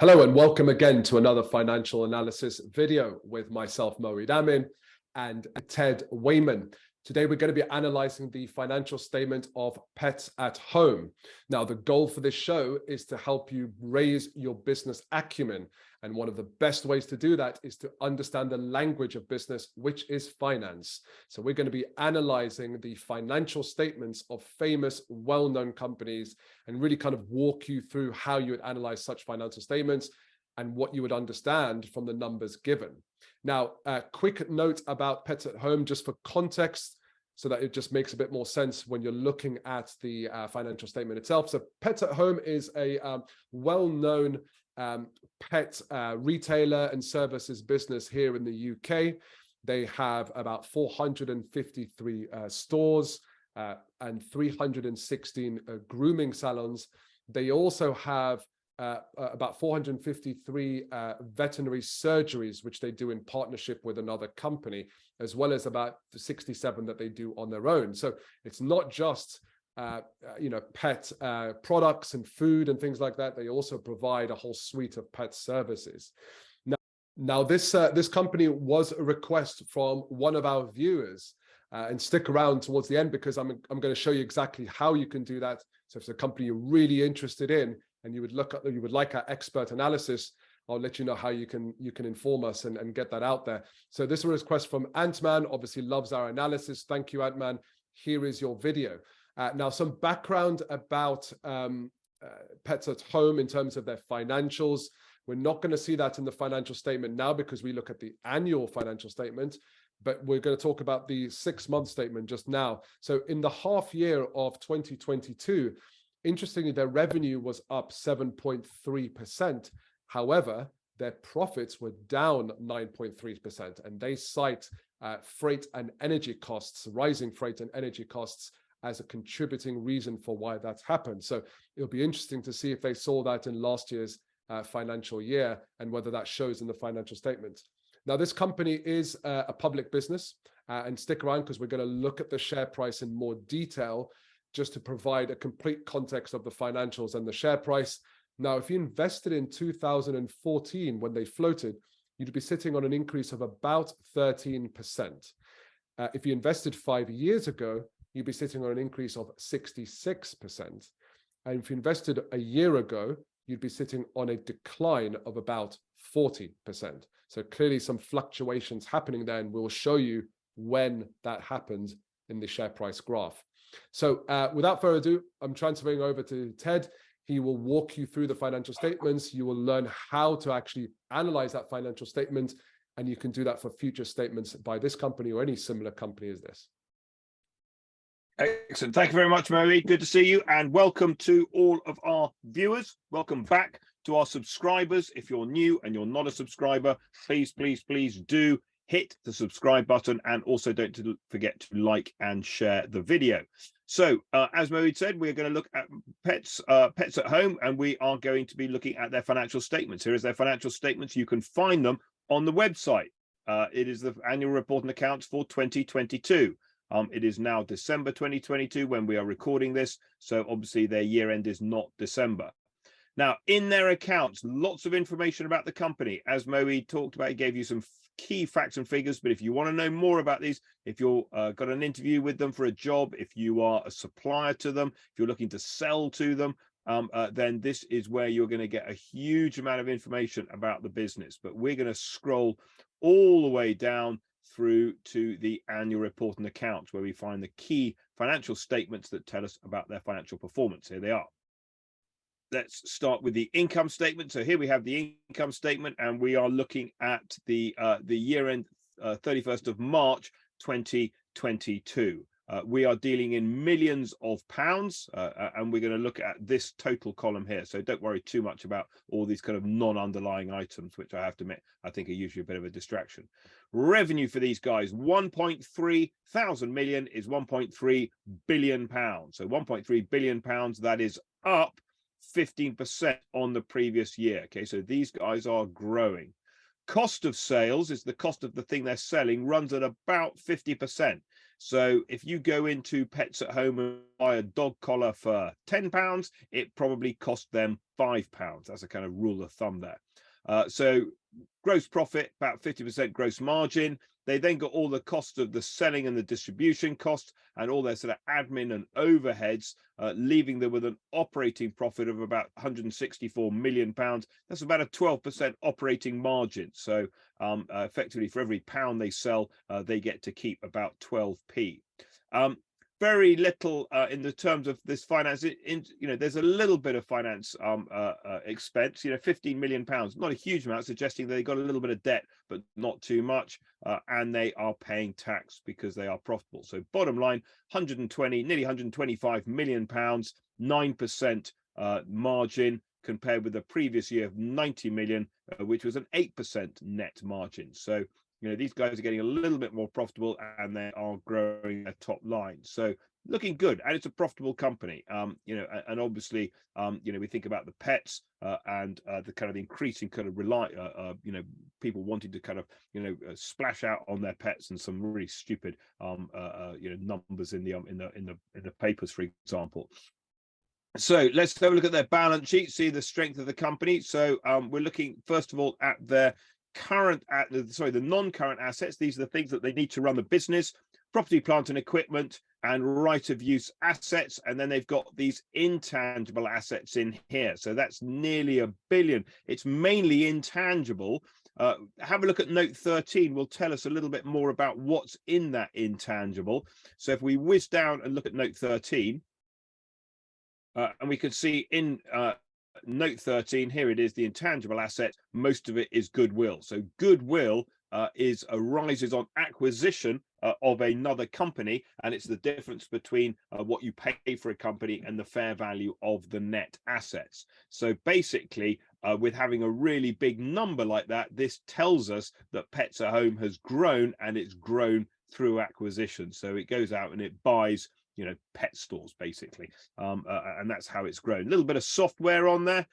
Hello and welcome again to another financial analysis video with myself, Moeed Amin, and Ted Wayman. Today we're going to be analyzing the financial statement of Pets at Home. Now, the goal for this show is to help you raise your business acumen. And one of the best ways to do that is to understand the language of business, which is finance. So we're going to be analyzing the financial statements of famous, well-known companies and really kind of walk you through how you would analyze such financial statements and what you would understand from the numbers given. Now, a quick note about Pets at Home, just for context, so that it just makes a bit more sense when you're looking at the financial statement itself. So Pets at Home is a well-known pet retailer and services business here in the UK. They have about 453 stores and 316 grooming salons. They also have about 453 veterinary surgeries, which they do in partnership with another company, as well as about 67 that they do on their own. So it's not just pet products and food and things like that. They also provide a whole suite of pet services. Now this company was a request from one of our viewers, and stick around towards the end because I'm going to show you exactly how you can do that. So if it's a company you're really interested in and you would like our expert analysis, I'll let you know how you can inform us and get that out there. So this is a request from Ant-Man, obviously loves our analysis. Thank you, Ant-Man. Here is your video. Now, some background about Pets at Home in terms of their financials. We're not going to see that in the financial statement now because we look at the annual financial statement, but we're going to talk about the 6-month statement just now. So in the half year of 2022, interestingly, their revenue was up 7.3%. However, their profits were down 9.3%, and they cite freight and energy costs, rising freight and energy costs, as a contributing reason for why that's happened. So it'll be interesting to see if they saw that in last year's financial year and whether that shows in the financial statements. Now, this company is a public business, and stick around because we're going to look at the share price in more detail just to provide a complete context of the financials and the share price. Now, if you invested in 2014 when they floated, you'd be sitting on an increase of about 13%. If you invested 5 years ago, you'd be sitting on an increase of 66%. And if you invested a year ago, you'd be sitting on a decline of about 40%. So clearly some fluctuations happening there, and we'll show you when that happens in the share price graph. So without further ado, I'm transferring over to Ted. He will walk you through the financial statements. You will learn how to actually analyze that financial statement, and you can do that for future statements by this company or any similar company as this. Excellent. Thank you very much, Moeed. Good to see you, and welcome to all of our viewers. Welcome back to our subscribers. If you're new and you're not a subscriber, please do hit the subscribe button, and also don't forget to like and share the video. So as Moeed said, we're going to look at Pets at Home, and we are going to be looking at their financial statements. Here is their financial statements. You can find them on the website. It is the annual report and accounts for 2022. It is now December 2022 when we are recording this, so obviously their year end is not December. Now, in their accounts, lots of information about the company. As Moeed talked about, he gave you some key facts and figures, but if you want to know more about these, if you're got an interview with them for a job, if you are a supplier to them, if you're looking to sell to them, then this is where you're going to get a huge amount of information about the business. But we're going to scroll all the way down through to the annual report and accounts, where we find the key financial statements that tell us about their financial performance. Here they are. Let's start with the income statement. So here we have the income statement, and we are looking at the year end 31st of March 2022. We are dealing in millions of pounds, and we're going to look at this total column here. So don't worry too much about all these kind of non-underlying items, which I have to admit, I think are usually a bit of a distraction. Revenue for these guys, 1.3 thousand million is 1.3 billion pounds. So 1.3 billion pounds, that is up 15% on the previous year. Okay, so these guys are growing. Cost of sales is the cost of the thing they're selling, runs at about 50%. So if you go into Pets at Home and buy a dog collar for £10, it probably cost them £5. That's a kind of rule of thumb there. So gross profit, about 50% gross margin. They then got all the costs of the selling and the distribution costs and all their sort of admin and overheads, leaving them with an operating profit of about £164 million. That's about a 12% operating margin. So effectively, for every pound they sell, they get to keep about 12p. Very little in the terms of this finance. There's a little bit of finance expense. £15 million, not a huge amount, suggesting they got a little bit of debt, but not too much. And they are paying tax because they are profitable. So bottom line, nearly £125 million, 9% margin, compared with the previous year of 90 million, which was an 8% net margin. So these guys are getting a little bit more profitable and they are growing their top line. So looking good, and it's a profitable company. And obviously, we think about the pets and the kind of increasing kind of people wanting to kind of splash out on their pets, and some really stupid numbers in the papers, for example. So let's have a look at their balance sheet, see the strength of the company. So we're looking first of all at their the non-current assets. These are the things that they need to run the business: property, plant and equipment, and right of use assets. And then they've got these intangible assets in here. So that's nearly £1 billion. It's mainly intangible. Have a look at note 13. Will tell us a little bit more about what's in that intangible. So if we whiz down and look at note 13, and we can see in note 13, here it is, the intangible asset. Most of it is goodwill. So goodwill arises on acquisition of another company, and it's the difference between what you pay for a company and the fair value of the net assets. So basically, with having a really big number like that, this tells us that Pets at Home has grown, and it's grown through acquisition. So it goes out and it buys pet stores, basically, and that's how it's grown. A little bit of software on there.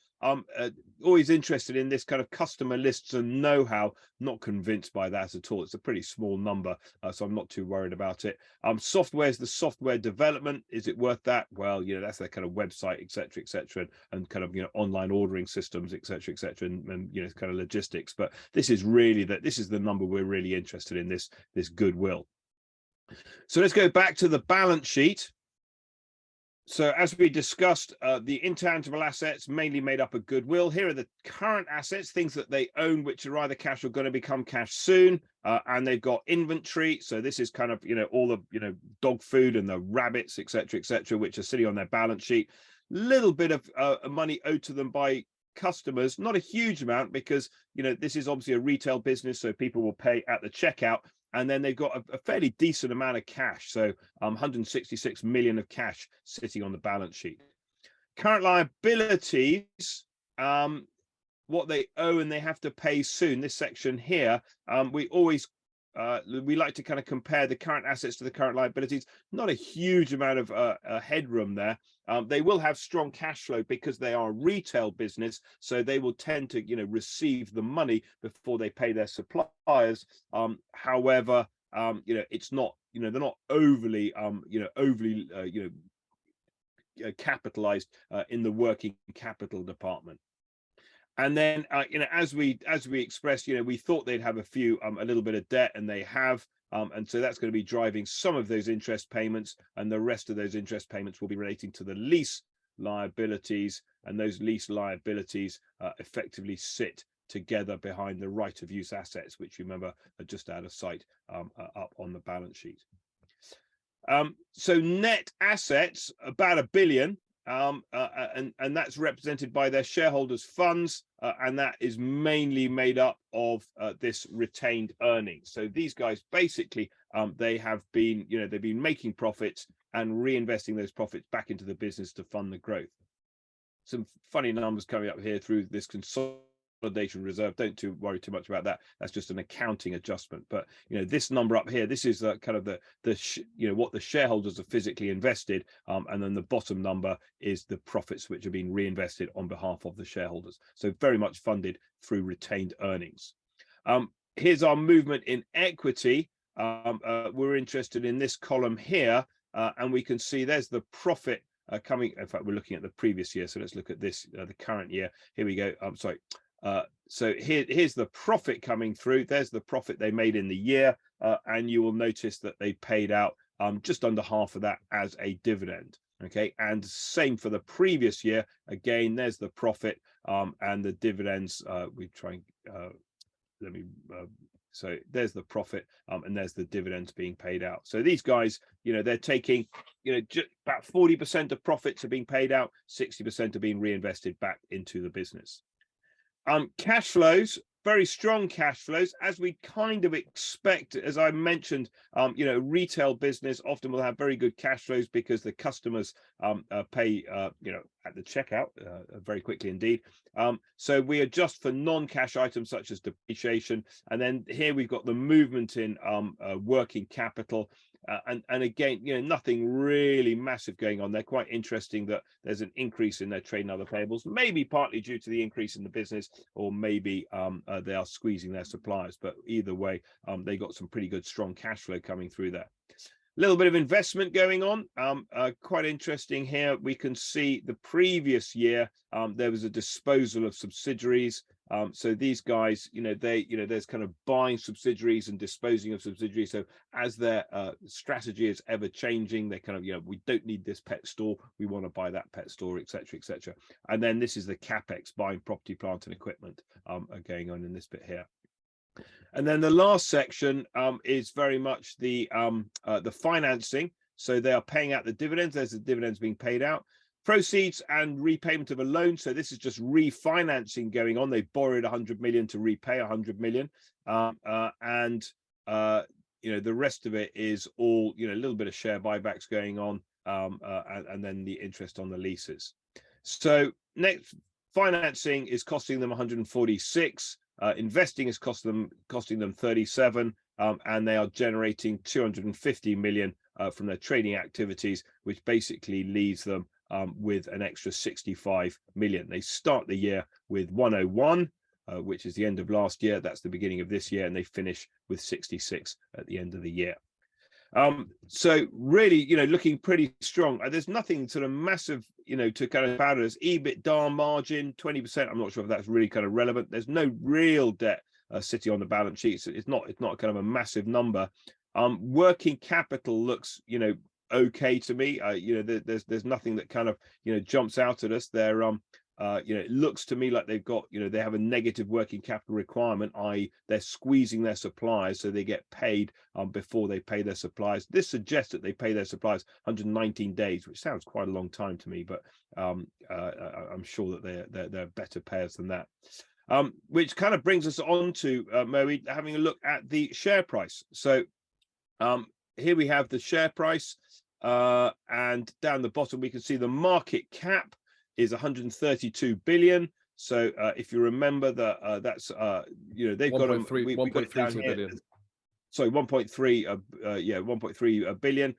Always interested in this kind of customer lists and know-how. Not convinced by that at all. It's a pretty small number, so I'm not too worried about it. Software is the software development. Is it worth that? Well, that's their kind of website, etc., and kind of online ordering systems, etc., and kind of logistics. But this is really this is the number we're really interested in, this goodwill. So let's go back to the balance sheet. So as we discussed, the intangible assets mainly made up of goodwill. Here are the current assets, things that they own, which are either cash or going to become cash soon. And they've got inventory. So this is kind of, all the, dog food and the rabbits, etc., which are sitting on their balance sheet. Little bit of money owed to them by customers, not a huge amount, because, this is obviously a retail business. So people will pay at the checkout. And then they've got a fairly decent amount of cash. So 166 million of cash sitting on the balance sheet. Current liabilities, what they owe and they have to pay soon. This section here, we like to kind of compare the current assets to the current liabilities. Not a huge amount of headroom there. They will have strong cash flow because they are a retail business, so they will tend to receive the money before they pay their suppliers. However, it's not they're not overly capitalized in the working capital department. And then, as we expressed, we thought they'd have a little bit of debt, and they have. And so that's going to be driving some of those interest payments, and the rest of those interest payments will be relating to the lease liabilities, and those lease liabilities effectively sit together behind the right of use assets, which you remember are just out of sight up on the balance sheet. So net assets, about £1 billion. And that's represented by their shareholders' funds, and that is mainly made up of this retained earnings. So these guys basically they've been making profits and reinvesting those profits back into the business to fund the growth. Some funny numbers coming up here through this consolidation reserve. Don't worry too much about that. That's just an accounting adjustment. But this number up here, this is kind of what the shareholders have physically invested, and then the bottom number is the profits which are being reinvested on behalf of the shareholders. So very much funded through retained earnings. Here's our movement in equity. we're interested in this column here, and we can see there's the profit coming. In fact, we're looking at the previous year, so let's look at this, the current year. Here we go. I'm sorry. So here's the profit coming through. There's the profit they made in the year, and you will notice that they paid out just under half of that as a dividend. Okay, and same for the previous year. Again, there's the profit and the dividends. We try and so there's the profit and there's the dividends being paid out. So these guys, they're taking, just about 40% of profits are being paid out, 60% are being reinvested back into the business. Cash flows, very strong cash flows, as we kind of expect. As I mentioned, retail business often will have very good cash flows because the customers pay, at the checkout very quickly indeed. So we adjust for non-cash items such as depreciation, and then here we've got the movement in working capital. And again, nothing really massive going on. They're quite interesting that there's an increase in their trade and other payables, maybe partly due to the increase in the business, or maybe they are squeezing their suppliers. But either way, they got some pretty good strong cash flow coming through there. A little bit of investment going on. Quite interesting here. We can see the previous year there was a disposal of subsidiaries. So these guys, there's kind of buying subsidiaries and disposing of subsidiaries. So as their strategy is ever changing, they kind of, we don't need this pet store, we want to buy that pet store, etc., etc. And then this is the capex, buying property, plant, and equipment are going on in this bit here. And then the last section is very much the financing. So they are paying out the dividends. There's the dividends being paid out. Proceeds and repayment of a loan. So this is just refinancing going on. They borrowed 100 million to repay 100 million. And the rest of it is all, a little bit of share buybacks going on, and then the interest on the leases. So next, financing is costing them 146. Investing is costing them 37, and they are generating 250 million from their trading activities, which basically leaves them with an extra 65 million. They start the year with 101, which is the end of last year. That's the beginning of this year, and they finish with 66 at the end of the year. So really, looking pretty strong. There's nothing sort of massive, to kind of about us. EBITDA margin 20%. I'm not sure if that's really kind of relevant. There's no real debt sitting on the balance sheet. So it's not kind of a massive number. Working capital looks, okay to me. There's nothing that kind of, jumps out at us. They're it looks to me like they've got, they have a negative working capital requirement, i.e. they're squeezing their suppliers so they get paid before they pay their suppliers. This suggests that they pay their suppliers 119 days, which sounds quite a long time to me, but I'm sure that they're better payers than that. Which kind of brings us on to Moeed, having a look at the share price. So here we have the share price, and down the bottom we can see the market cap is 132 billion. So if you remember that, that's they've got 1.32 billion. Sorry, 1.3 billion.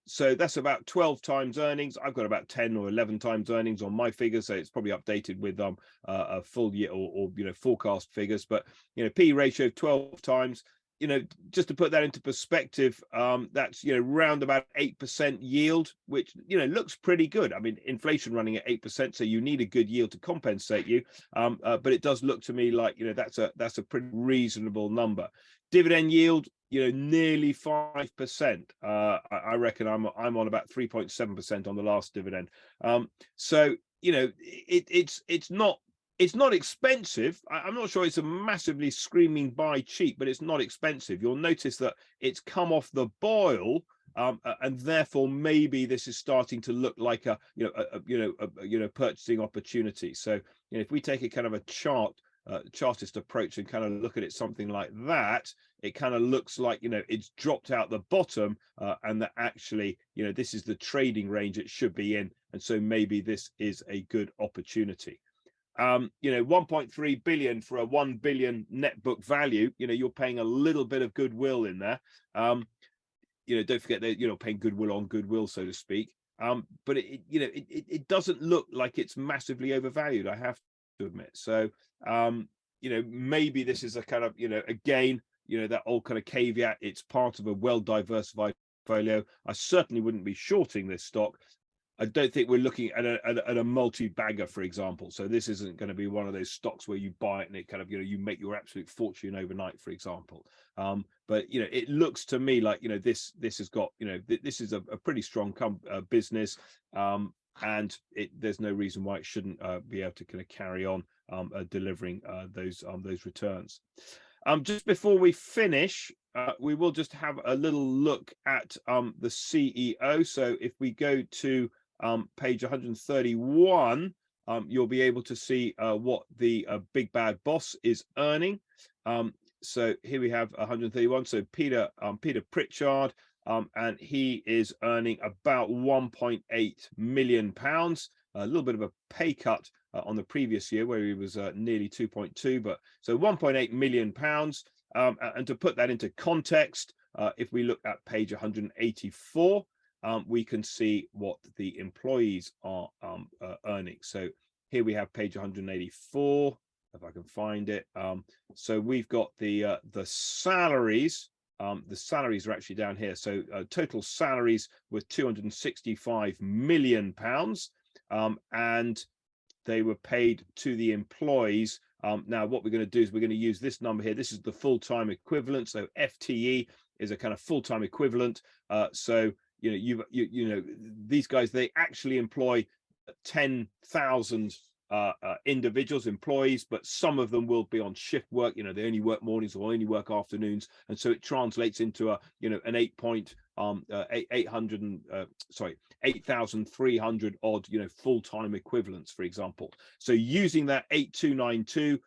So that's about 12 times earnings. I've got about 10 or 11 times earnings on my figures, so it's probably updated with a full year or forecast figures. But P ratio 12 times. Just to put that into perspective, that's round about 8% yield, which looks pretty good. I mean, inflation running at 8%, so you need a good yield to compensate you. But it does look to me like that's a pretty reasonable number. Dividend yield, nearly 5%. I reckon I'm on about 3.7% on the last dividend. So it's not expensive. I'm not sure it's a massively screaming buy cheap, but it's not expensive. You'll notice that it's come off the boil, and therefore maybe this is starting to look like a purchasing opportunity. So if we take a kind of a chartist approach and kind of look at it something like that, it kind of looks like it's dropped out the bottom, and that actually this is the trading range it should be in, and so maybe this is a good opportunity. 1.3 billion for a 1 billion net book value, you're paying a little bit of goodwill in there. Don't forget that you're paying goodwill on goodwill, so to speak. But it doesn't look like it's massively overvalued, I have to admit. So maybe this is a kind of again you know, that old kind of caveat, it's part of a well-diversified portfolio. I certainly wouldn't be shorting this stock. I don't think we're looking at a multi-bagger, for example. So this isn't going to be one of those stocks where you buy it and it kind of, you know, you make your absolute fortune overnight, for example. But, you know, it looks to me like, you know, this has got, you know, this is a pretty strong business, and there's no reason why it shouldn't be able to kind of carry on delivering those returns. Just before we finish, we will just have a little look at the CEO. So if we go to page 131, you'll be able to see what the big bad boss is earning. So here we have 131. So Peter Pritchard, and he is earning about 1.8 million pounds. A little bit of a pay cut on the previous year where he was nearly 2.2, but so 1.8 million pounds. And to put that into context, if we look at page 184, we can see what the employees are earning. So here we have page 184, if I can find it. So we've got the salaries. The salaries are actually down here. So total salaries were 265 million pounds, and they were paid to the employees. Now, what we're going to do is we're going to use this number here. This is the full-time equivalent. So FTE is a kind of full-time equivalent. So you know these guys, they actually employ 10,000 individuals, employees, but some of them will be on shift work. You know, they only work mornings or only work afternoons, and so it translates into a, you know, an 8,300 odd, you know, full-time equivalents, for example. So using that 8292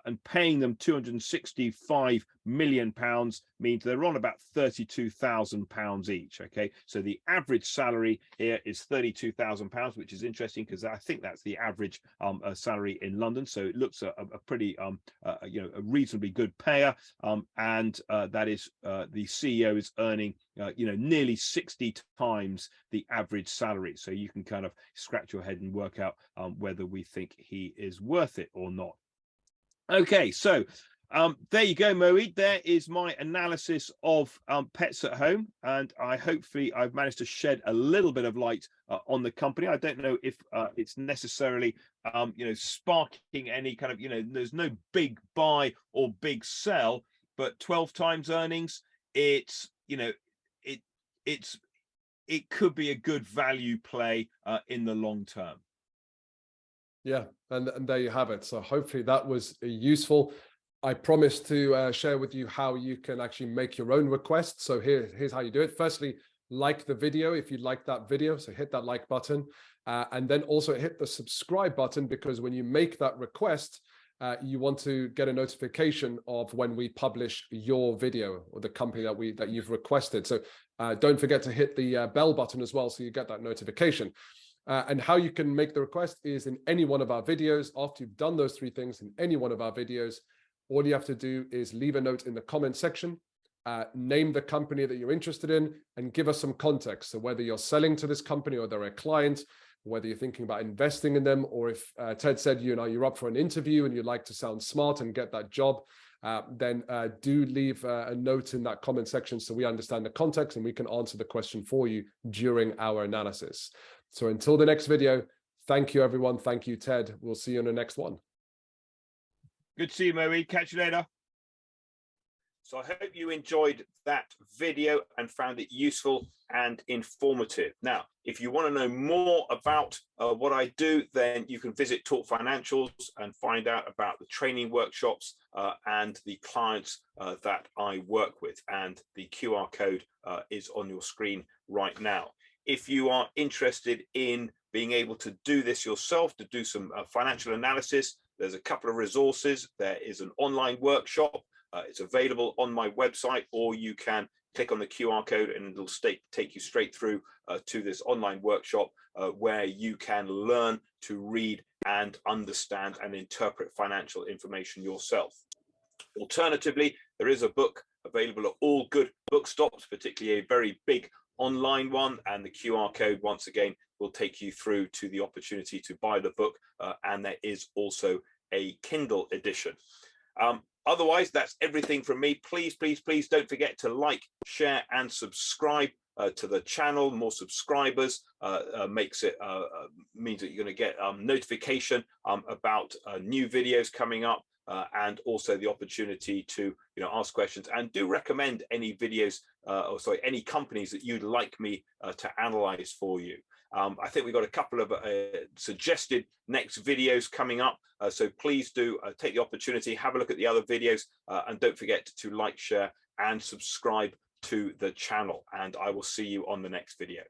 and paying them 265 million pounds means they're on about 32,000 pounds each. Okay, so the average salary here is 32,000 pounds, which is interesting because I think that's the average salary in London. So it looks a pretty you know, a reasonably good payer, and that is the CEO is earning you know, nearly 60 times the average salary. So you can kind of scratch your head and work out whether we think he is worth it or not. Okay, so there you go, Moeed. There is my analysis of Pets at Home, and hopefully I've managed to shed a little bit of light on the company. I don't know if it's necessarily you know, sparking any kind of, you know, there's no big buy or big sell, but 12 times earnings, it's, you know, it could be a good value play in the long term. Yeah, and there you have it. So hopefully that was useful. I promised to share with you how you can actually make your own request. So here's how you do it. Firstly, like the video if you like that video. So hit that like button, and then also hit the subscribe button, because when you make that request, you want to get a notification of when we publish your video or the company that you've requested. So don't forget to hit the bell button as well, so you get that notification. And how you can make the request is in any one of our videos. After you've done those three things in any one of our videos, all you have to do is leave a note in the comment section, name the company that you're interested in, and give us some context. So whether you're selling to this company or they're a client, whether you're thinking about investing in them, or if Ted said, you know, you're up for an interview and you'd like to sound smart and get that job, then do leave a note in that comment section so we understand the context and we can answer the question for you during our analysis. So until the next video, thank you, everyone. Thank you, Ted. We'll see you in the next one. Good to see you, Moeed. Catch you later. So I hope you enjoyed that video and found it useful and informative. Now, if you want to know more about what I do, then you can visit Talk Financials and find out about the training workshops and the clients that I work with. And the QR code is on your screen right now. If you are interested in being able to do this yourself, to do some financial analysis, there's a couple of resources. There is an online workshop. It's available on my website, or you can click on the QR code and it'll take you straight through to this online workshop where you can learn to read and understand and interpret financial information yourself. Alternatively, there is a book available at all good bookstops, particularly a very big online one, and the QR code once again will take you through to the opportunity to buy the book, and there is also a Kindle edition. Otherwise, that's everything from me. Please, please, please don't forget to like, share, and subscribe to the channel. More subscribers means that you're going to get notification about new videos coming up, and also the opportunity to ask questions, and do recommend any videos any companies that you'd like me to analyze for you. I think we've got a couple of suggested next videos coming up, so please do take the opportunity, have a look at the other videos, and don't forget to like, share, and subscribe to the channel, and I will see you on the next video.